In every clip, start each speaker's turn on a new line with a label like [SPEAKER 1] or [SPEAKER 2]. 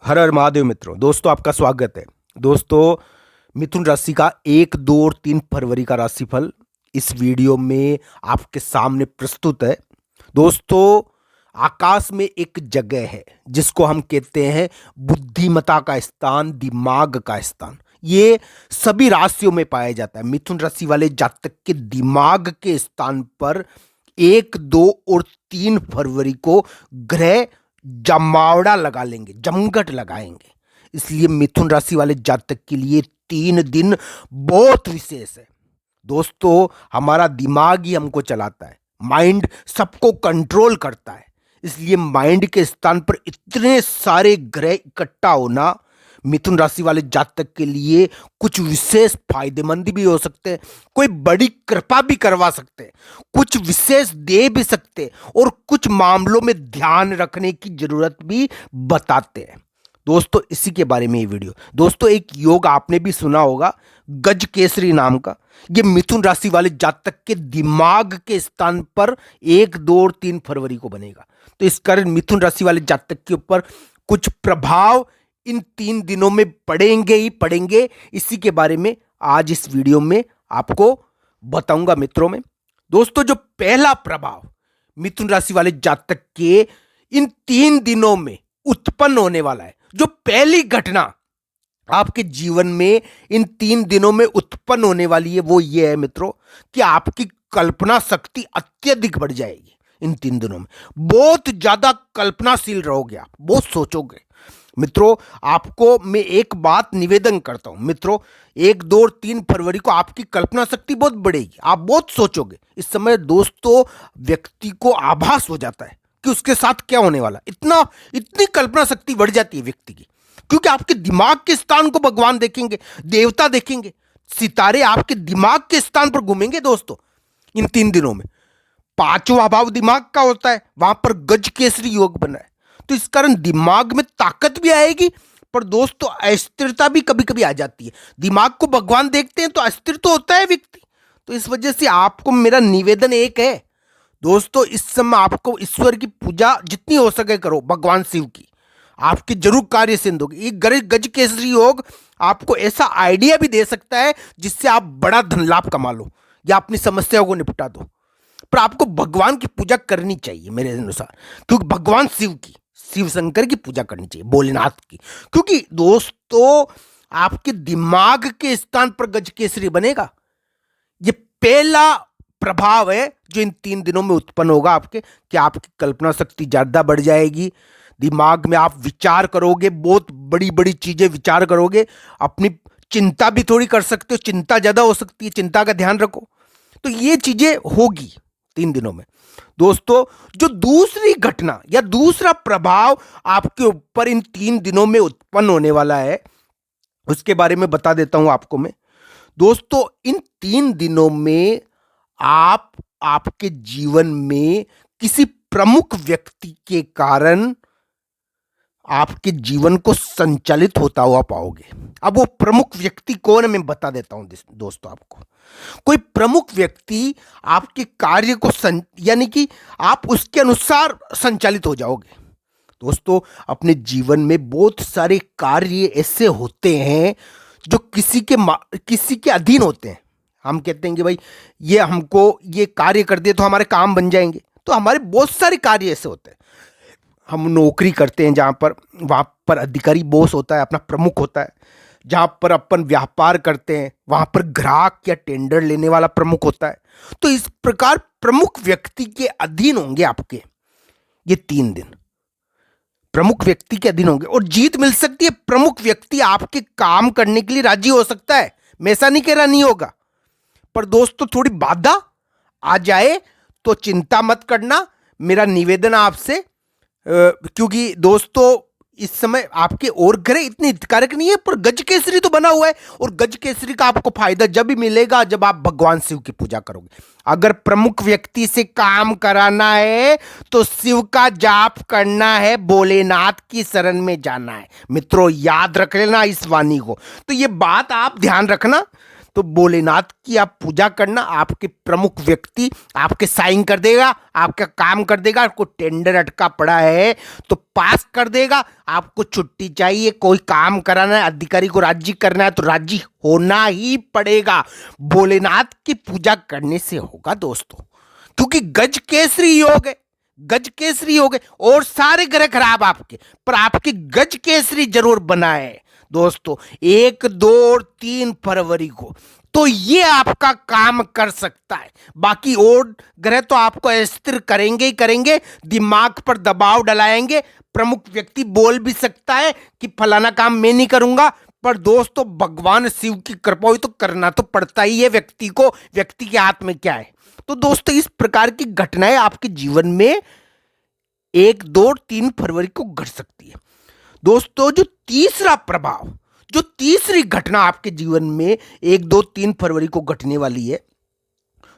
[SPEAKER 1] हर हर महादेव मित्रों। दोस्तों आपका स्वागत है। दोस्तों, मिथुन राशि का 1, 2 और 3 फरवरी का राशिफल इस वीडियो में आपके सामने प्रस्तुत है। दोस्तों, आकाश में एक जगह है जिसको हम कहते हैं बुद्धिमता का स्थान, दिमाग का स्थान। ये सभी राशियों में पाया जाता है। मिथुन राशि वाले जातक के दिमाग के स्थान पर 1, 2 और 3 फरवरी को ग्रह जमावड़ा लगा लेंगे, जमघट लगाएंगे। इसलिए मिथुन राशि वाले जातक के लिए 3 दिन बहुत विशेष है। दोस्तों, हमारा दिमाग ही हमको चलाता है, माइंड सबको कंट्रोल करता है। इसलिए माइंड के स्थान पर इतने सारे ग्रह इकट्ठा होना मिथुन राशि वाले जातक के लिए कुछ विशेष फायदेमंद भी हो सकते हैं, कोई बड़ी कृपा भी करवा सकते हैं, कुछ विशेष दे भी सकते हैं और कुछ मामलों में ध्यान रखने की जरूरत भी बताते हैं। दोस्तों, इसी के बारे में ये वीडियो। दोस्तों, एक योग आपने भी सुना होगा, गज केसरी नाम का। ये मिथुन राशि वाले जातक के दिमाग के स्थान पर 1, 2 और 3 फरवरी को बनेगा। तो इस कारण मिथुन राशि वाले जातक के ऊपर कुछ प्रभाव इन 3 दिनों में पड़ेंगे ही पड़ेंगे। इसी के बारे में आज इस वीडियो में आपको बताऊंगा मित्रों में। दोस्तों, जो पहला प्रभाव मिथुन राशि वाले जातक के इन 3 दिनों में उत्पन्न होने वाला है, जो पहली घटना आपके जीवन में इन 3 दिनों में उत्पन्न होने वाली है, वो ये है मित्रों कि आपकी कल्पना शक्ति अत्यधिक बढ़ जाएगी। इन 3 दिनों में बहुत ज्यादा कल्पनाशील रहोगे, आप बहुत सोचोगे। मित्रों, आपको मैं एक बात निवेदन करता हूं मित्रों, 1, 2 और 3 फरवरी को आपकी कल्पना शक्ति बहुत बढ़ेगी, आप बहुत सोचोगे। इस समय दोस्तों व्यक्ति को आभास हो जाता है कि उसके साथ क्या होने वाला। इतनी कल्पना शक्ति बढ़ जाती है व्यक्ति की, क्योंकि आपके दिमाग के स्थान को भगवान देखेंगे, देवता देखेंगे, सितारे आपके दिमाग के स्थान पर घूमेंगे। दोस्तों, इन 3 दिनों में 5वां भाव दिमाग का होता है, वहां पर गज केसरी योग बना है। तो इस कारण दिमाग में ताकत भी आएगी, पर दोस्तों अस्थिरता भी कभी कभी आ जाती है। दिमाग को भगवान देखते हैं तो अस्थिर तो होता है व्यक्ति। तो इस वजह से आपको मेरा निवेदन एक है दोस्तों, इस समय आपको ईश्वर की पूजा जितनी हो सके करो, भगवान शिव की। आपकी जरूर कार्य सिद्ध होगी। ये गज केसरी योग आपको ऐसा आइडिया भी दे सकता है जिससे आप बड़ा धन लाभ कमा लो या अपनी समस्याओं को निपटा दो। पर आपको भगवान की पूजा करनी चाहिए मेरे अनुसार, क्योंकि भगवान शिव की, शिव शंकर की पूजा करनी चाहिए, भोलेनाथ की। क्योंकि दोस्तों आपके दिमाग के स्थान पर गज केसरी बनेगा। ये पहला प्रभाव है जो इन 3 दिनों में उत्पन्न होगा आपके, कि आपकी कल्पना शक्ति ज्यादा बढ़ जाएगी। दिमाग में आप विचार करोगे, बहुत बड़ी बड़ी चीजें विचार करोगे। अपनी चिंता भी थोड़ी कर सकते हो, चिंता ज्यादा हो सकती है, चिंता का ध्यान रखो। तो ये चीजें होगी 3 दिनों में। दोस्तों, जो दूसरी घटना या दूसरा प्रभाव आपके ऊपर इन 3 दिनों में उत्पन्न होने वाला है, उसके बारे में बता देता हूं आपको मैं। दोस्तों, इन 3 दिनों में आप आपके जीवन में किसी प्रमुख व्यक्ति के कारण आपके जीवन को संचालित होता हुआ पाओगे। अब वो प्रमुख व्यक्ति कौन है मैं बता देता हूं दोस्तों आपको। कोई प्रमुख व्यक्ति आपके कार्य को यानी कि आप उसके अनुसार संचालित हो जाओगे। दोस्तों, अपने जीवन में बहुत सारे कार्य ऐसे होते हैं जो किसी के अधीन होते हैं। हम कहते हैं कि भाई ये हमको ये कार्य कर दिए तो हमारे काम बन जाएंगे। तो हमारे बहुत सारे कार्य ऐसे होते हैं। हम नौकरी करते हैं जहां पर, वहां पर अधिकारी बॉस होता है, अपना प्रमुख होता है। जहां पर अपन व्यापार करते हैं वहां पर ग्राहक या टेंडर लेने वाला प्रमुख होता है। तो इस प्रकार प्रमुख व्यक्ति के अधीन होंगे आपके ये 3 दिन, प्रमुख व्यक्ति के अधीन होंगे और जीत मिल सकती है। प्रमुख व्यक्ति आपके काम करने के लिए राजी हो सकता है, मैं ऐसा नहीं कह रहा नहीं होगा, पर दोस्तों थोड़ी बाधा आ जाए तो चिंता मत करना, मेरा निवेदन आपसे। क्योंकि दोस्तों इस समय आपके और ग्रह इतने हितकारक नहीं है, पर गज केसरी तो बना हुआ है। और गज केसरी का आपको फायदा जब भी मिलेगा जब आप भगवान शिव की पूजा करोगे। अगर प्रमुख व्यक्ति से काम कराना है तो शिव का जाप करना है, भोलेनाथ की शरण में जाना है। मित्रों, याद रख लेना इस वाणी को। तो ये बात आप ध्यान रखना। तो भोलेनाथ की आप पूजा करना, आपके प्रमुख व्यक्ति आपके साइन कर देगा, आपका काम कर देगा। आपको टेंडर अटका पड़ा है तो पास कर देगा। आपको छुट्टी चाहिए, कोई काम कराना है, अधिकारी को राजी करना है तो राजी होना ही पड़ेगा। भोलेनाथ की पूजा करने से होगा दोस्तों, क्योंकि गज केसरी योग है, गज केसरी योग है। और सारे ग्रह खराब आपके, पर आपकी गज केसरी जरूर बना है दोस्तों 1, 2 और 3 फरवरी को। तो ये आपका काम कर सकता है। बाकी और ग्रह तो आपको अस्थिर करेंगे ही करेंगे, दिमाग पर दबाव डलाएंगे। प्रमुख व्यक्ति बोल भी सकता है कि फलाना काम मैं नहीं करूंगा, पर दोस्तों भगवान शिव की कृपा हुई तो करना तो पड़ता ही है व्यक्ति को। व्यक्ति के हाथ में क्या है। तो दोस्तों इस प्रकार की घटनाएं आपके जीवन में 1, 2 और 3 फरवरी को घट सकती है दोस्तों। जो तीसरा प्रभाव, जो तीसरी घटना आपके जीवन में 1, 2, 3 फरवरी को घटने वाली है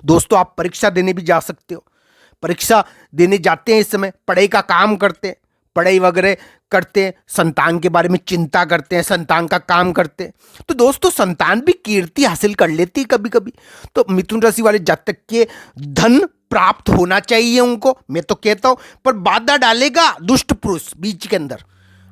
[SPEAKER 1] दोस्तों, आप परीक्षा देने भी जा सकते हो। परीक्षा देने जाते हैं, इस समय पढ़ाई का काम करते हैं, पढ़ाई वगैरह करते हैं, संतान के बारे में चिंता करते हैं, संतान का काम करते हैं। तो दोस्तों संतान भी कीर्ति हासिल कर लेती है कभी कभी। तो मिथुन राशि वाले जातक के धन प्राप्त होना चाहिए उनको, मैं तो कहता हूं, पर बाधा डालेगा दुष्ट पुरुष बीच के अंदर,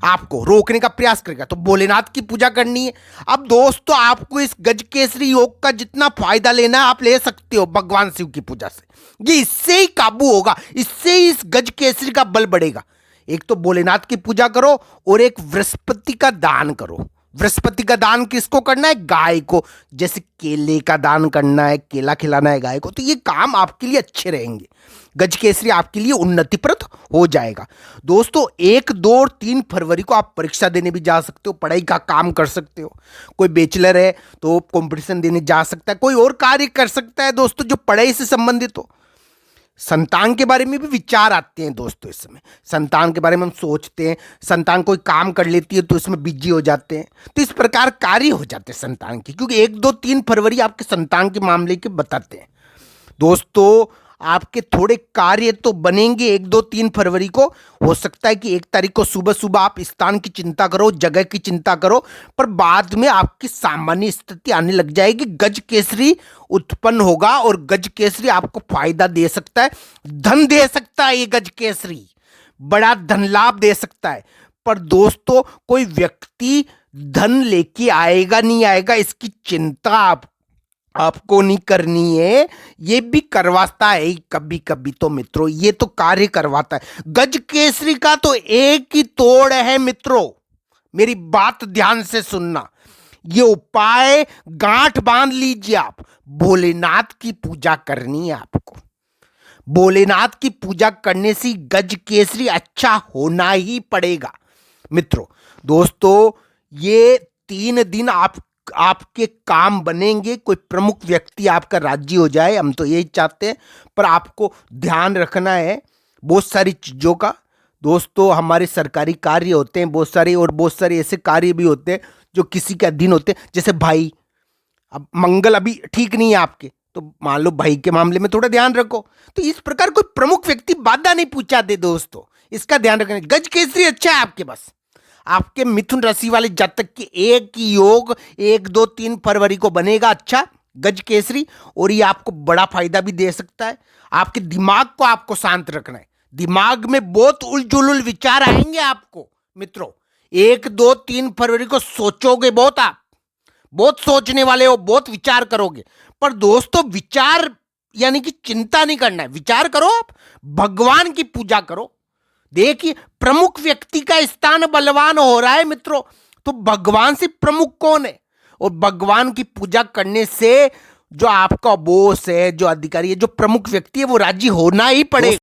[SPEAKER 1] आपको रोकने का प्रयास करेगा। तो भोलेनाथ की पूजा करनी है। अब दोस्तों आपको इस गज केसरी योग का जितना फायदा लेना है आप ले सकते हो भगवान शिव की पूजा से। ये इससे ही काबू होगा, इससे ही इस गज केसरी का बल बढ़ेगा। एक तो भोलेनाथ की पूजा करो और एक बृहस्पति का दान करो। बृहस्पति का दान किसको करना है? गाय को। जैसे केले का दान करना है, केला खिलाना है गाय को। तो ये काम आपके लिए अच्छे रहेंगे। गज केसरी आपके लिए उन्नतिप्रद हो जाएगा दोस्तों। 1, 2 और 3 फरवरी को आप परीक्षा देने भी जा सकते हो, पढ़ाई का काम कर सकते हो। कोई बैचलर है तो कंपटीशन देने जा सकता है, कोई और कार्य कर सकता है दोस्तों जो पढ़ाई से संबंधित हो। संतान के बारे में भी विचार आते हैं दोस्तों। इस समय संतान के बारे में हम सोचते हैं, संतान कोई काम कर लेती है तो इसमें बिजी हो जाते हैं। तो इस प्रकार कार्य हो जाते हैं संतान की, क्योंकि 1, 2, 3 फरवरी आपके संतान के मामले के बताते हैं दोस्तों। आपके थोड़े कार्य तो बनेंगे 1, 2, 3 फरवरी को। हो सकता है कि 1 तारीख को सुबह सुबह आप स्थान की चिंता करो, जगह की चिंता करो, पर बाद में आपकी सामान्य स्थिति आने लग जाएगी। गज केसरी उत्पन्न होगा और गज केसरी आपको फायदा दे सकता है, धन दे सकता है। ये गज केसरी बड़ा धन लाभ दे सकता है। पर दोस्तों कोई व्यक्ति धन लेके आएगा नहीं आएगा इसकी चिंता आपको नहीं करनी है। ये भी करवाता है कभी कभी तो मित्रों, ये तो कार्य करवाता है। गज केसरी का तो एक ही तोड़ है मित्रों, मेरी बात ध्यान से सुनना। ये उपाय गांठ बांध लीजिए आप। भोलेनाथ की पूजा करनी है आपको। भोलेनाथ की पूजा करने से गज केसरी अच्छा होना ही पड़ेगा मित्रों। दोस्तों ये 3 दिन आपके काम बनेंगे। कोई प्रमुख व्यक्ति आपका राजी हो जाए, हम तो यही चाहते हैं। पर आपको ध्यान रखना है बहुत सारी चीजों का दोस्तों। हमारे सरकारी कार्य होते हैं बहुत सारे, और बहुत सारे ऐसे कार्य भी होते हैं जो किसी के अधीन होते हैं। जैसे भाई, अब मंगल अभी ठीक नहीं है आपके, तो मान लो भाई के मामले में थोड़ा ध्यान रखो। तो इस प्रकार कोई प्रमुख व्यक्ति बाधा नहीं पूछा दे दोस्तों, इसका ध्यान रखना। गज केसरी अच्छा है आपके पास। आपके मिथुन राशि वाले जातक के एक ही योग 1, 2, 3 फरवरी को बनेगा अच्छा गज केसरी, और ये आपको बड़ा फायदा भी दे सकता है। आपके दिमाग को आपको शांत रखना है। दिमाग में बहुत उलझुल विचार आएंगे आपको मित्रों। 1, 2, 3 फरवरी को सोचोगे बहुत, आप बहुत सोचने वाले हो, बहुत विचार करोगे। पर दोस्तों विचार यानी कि चिंता नहीं करना है, विचार करो आप, भगवान की पूजा करो। देखिए प्रमुख व्यक्ति का स्थान बलवान हो रहा है मित्रों, तो भगवान से प्रमुख कौन है? और भगवान की पूजा करने से जो आपका बॉस है, जो अधिकारी है, जो प्रमुख व्यक्ति है, वो राजी होना ही पड़ेगा।